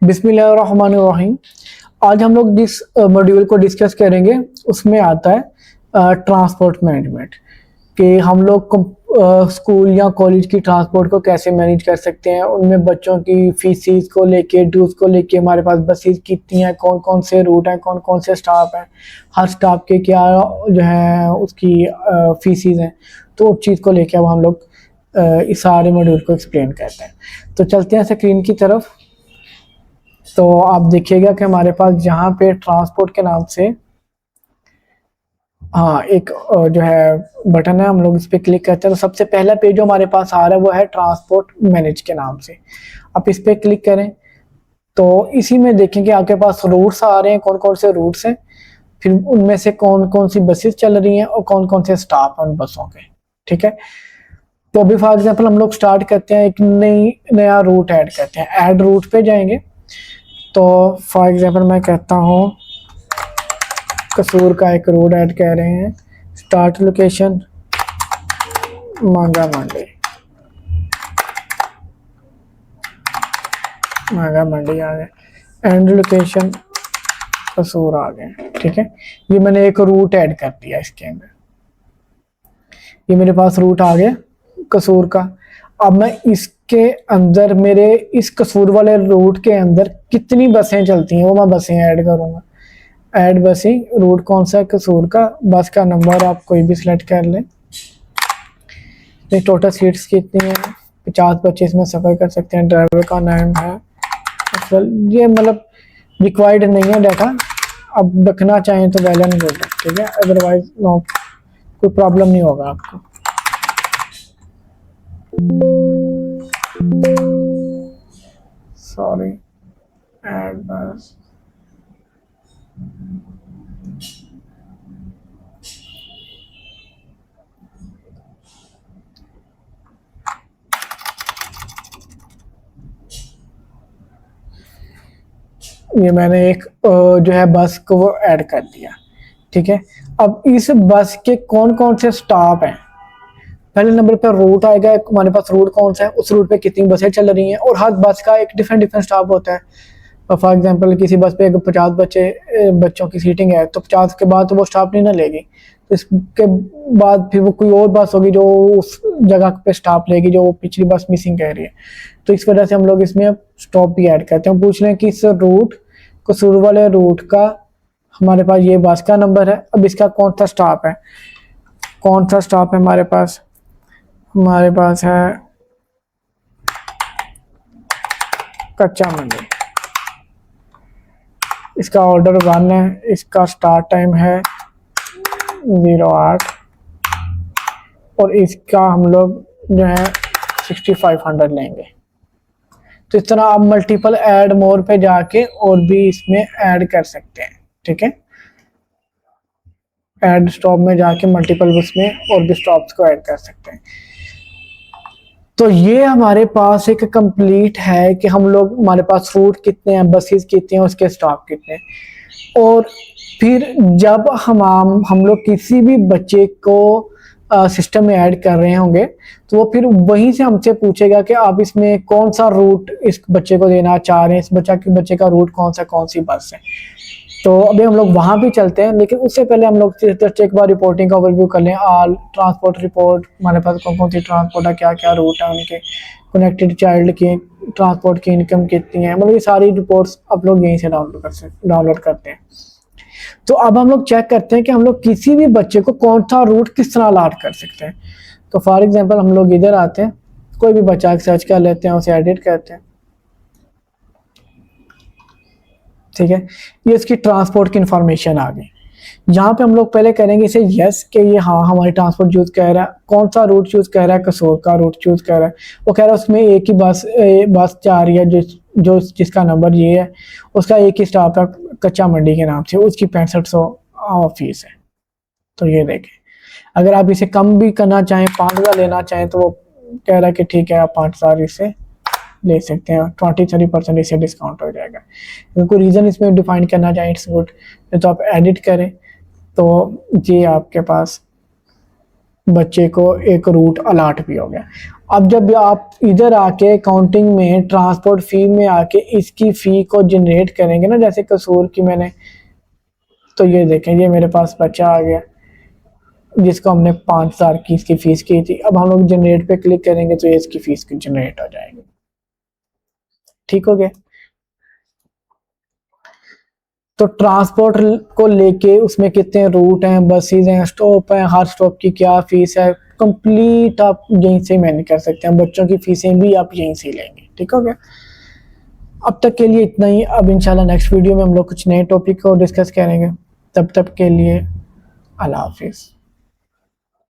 बिस्मिल्लाहिर्रहमानिर्रहीम। आज हम लोग जिस मॉड्यूल को डिस्कस करेंगे उसमें आता है ट्रांसपोर्ट मैनेजमेंट कि हम लोग स्कूल या कॉलेज की ट्रांसपोर्ट को कैसे मैनेज कर सकते हैं। उनमें बच्चों की फीसिस को लेके, ड्यूज को लेके हमारे पास बसेस कितनी हैं, कौन कौन से रूट हैं, कौन कौन से स्टाफ हैं, हर स्टाफ के क्या जो है उसकी फीसिस हैं। तो उस चीज़ को लेके अब हम लोग इस सारे मॉड्यूल को एक्सप्लेन करते हैं। तो चलते हैं स्क्रीन की तरफ। तो आप देखिएगा कि हमारे पास जहाँ पे ट्रांसपोर्ट के नाम से एक जो है बटन है, हम लोग इस पर क्लिक करते हैं तो सबसे पहला पेज जो हमारे पास आ रहा है वो है ट्रांसपोर्ट मैनेज के नाम से। आप इस पर क्लिक करें तो इसी में देखेंगे आपके पास रूट्स आ रहे हैं, कौन कौन से रूट्स हैं, फिर उनमें से कौन कौन सी बसेस चल रही हैं और कौन कौन से स्टाफ हैं उन बसों के। ठीक है, तो अभी फॉर एग्जाम्पल हम लोग स्टार्ट करते हैं, एक नया रूट ऐड करते हैं। ऐड रूट पे जाएंगे तो फॉर एग्जाम्पल मैं कहता हूँ कसूर का एक रूट ऐड कर रहे हैं। स्टार्ट लोकेशन मांगा मंडी आ गए, एंड लोकेशन कसूर आ गए। ठीक है, ये मैंने एक रूट ऐड कर दिया इसके अंदर। ये मेरे पास रूट आ गया कसूर का। अब मैं इसके अंदर मेरे इस कसूर वाले रूट के अंदर कितनी बसें चलती हैं वो मैं बसें ऐड करूँगा। ऐड बसें, रूट कौन सा है कसूर का, बस का नंबर आप कोई भी सिलेक्ट कर लें। टोटल सीट्स कितनी हैं, 50 बच्चे इसमें सफ़र कर सकते हैं। ड्राइवर का नाम है, ये मतलब रिक्वायर्ड नहीं है डाटा, अब रखना चाहें तो वेल एंड गुड। ठीक है, अदरवाइज नो, कोई प्रॉब्लम नहीं होगा आपको। सॉरी, ऐड बस ये मैंने एक जो है बस को वो ऐड कर दिया। ठीक है, अब इस बस के कौन कौन से स्टॉप हैं, पहले नंबर पर रूट आएगा, हमारे पास रूट कौन सा है, उस रूट पे कितनी बसें चल रही हैं, और हर बस का एक डिफरेंट स्टॉप होता है। फॉर एग्जांपल किसी बस पे 50 बच्चों की सीटिंग है तो 50 के बाद तो वो स्टॉप नहीं ना लेगी, तो इसके बाद फिर वो कोई और बस होगी जो उस जगह पे स्टॉप लेगी जो पिछली बस मिसिंग कह रही है। तो इस वजह से हम लोग इसमें स्टॉप भी ऐड करते हैं। पूछ रहे हैं कि इस रूट कसूर वाले रूट का हमारे पास ये बस का नंबर है, अब इसका कौन सा स्टॉप है, कौन सा स्टॉप है हमारे पास है कच्चा मंडी। इसका ऑर्डर 1 है, इसका स्टार्ट टाइम है 08 और इसका हम लोग जो है 6500 लेंगे। तो इस तरह आप मल्टीपल ऐड मोर पे जाके और भी इसमें ऐड कर सकते हैं। ठीक है, ऐड स्टॉप में जाके मल्टीपल उसमें और भी स्टॉप्स को ऐड कर सकते हैं। तो ये हमारे पास एक कंप्लीट है कि हम लोग, हमारे पास रूट कितने हैं, बसेस कितने हैं, उसके स्टॉप कितने हैं। और फिर जब हम लोग किसी भी बच्चे को सिस्टम में ऐड कर रहे होंगे तो वो फिर वहीं से हमसे पूछेगा कि आप इसमें कौन सा रूट इस बच्चे को देना चाह रहे हैं, इस बच्चे का रूट कौन सा, कौन सी बस है। तो अभी हम लोग वहां भी चलते हैं, लेकिन उससे पहले हम लोग जस्ट एक बार रिपोर्टिंग का ओवरव्यू कर लें। ऑल ट्रांसपोर्ट रिपोर्ट, हमारे पास कौन कौन सी ट्रांसपोर्ट है, क्या क्या रूट है उनके, कनेक्टेड चाइल्ड की ट्रांसपोर्ट की इनकम कितनी है, मतलब ये सारी रिपोर्ट्स आप लोग यहीं से डाउनलोड करते हैं। तो अब हम लोग चेक करते हैं कि हम लोग किसी भी बच्चे को कौन सा रूट किस तरह अलॉट कर सकते हैं। तो फॉर एग्जाम्पल हम लोग इधर आते हैं, कोई भी बच्चा सर्च कर लेते हैं, उसे एडिट करते हैं। ठीक है, ये इसकी ट्रांसपोर्ट की इंफॉर्मेशन आ गई। यहाँ पे हम लोग पहले करेंगे इसे यस कि ये हाँ हमारी ट्रांसपोर्ट चूज कर रहा है, कौन सा रूट चूज कर रहा है, कसूर का रूट चूज कर रहा है। वो कह रहा है उसमें एक ही बस जा रही है जिसका नंबर ये है, उसका एक ही स्टॉप है कच्चा मंडी के नाम से, उसकी 6500 फीस है। तो ये देखें, अगर आप इसे कम भी करना चाहें, 5000 लेना चाहें, तो वो कह रहा है कि ठीक है आप 5000 इसे ले सकते हैं, 23% इससे डिस्काउंट हो जाएगा। अगर कोई रीज़न इसमें डिफाइन करना चाहें इट्स गुड, तो आप एडिट करें तो ये आपके पास बच्चे को एक रूट अलाट भी हो गया। अब जब आप इधर आके काउंटिंग में ट्रांसपोर्ट फी में आके इसकी फ़ी को जनरेट करेंगे ना, जैसे कसूर की मैंने, तो ये देखें ये मेरे पास बच्चा आ गया जिसको हमने 5,000 की इसकी फ़ीस की थी। अब हम लोग जनरेट पे क्लिक करेंगे तो ये इसकी फ़ीस की जनरेट हो जाएगी। ठीक हो गया। तो ट्रांसपोर्ट को लेके उसमें कितने रूट हैं, बसेस हैं, स्टॉप हैं, हर स्टॉप की क्या फ़ीस है, कंप्लीट आप यहीं से मैनेज कर सकते हैं। बच्चों की फ़ीसें भी आप यहीं से लेंगे। ठीक हो गया। अब तक के लिए इतना ही। अब इंशाल्लाह नेक्स्ट वीडियो में हम लोग कुछ नए टॉपिक को डिस्कस करेंगे। तब तक के लिए अल्लाह हाफिज़।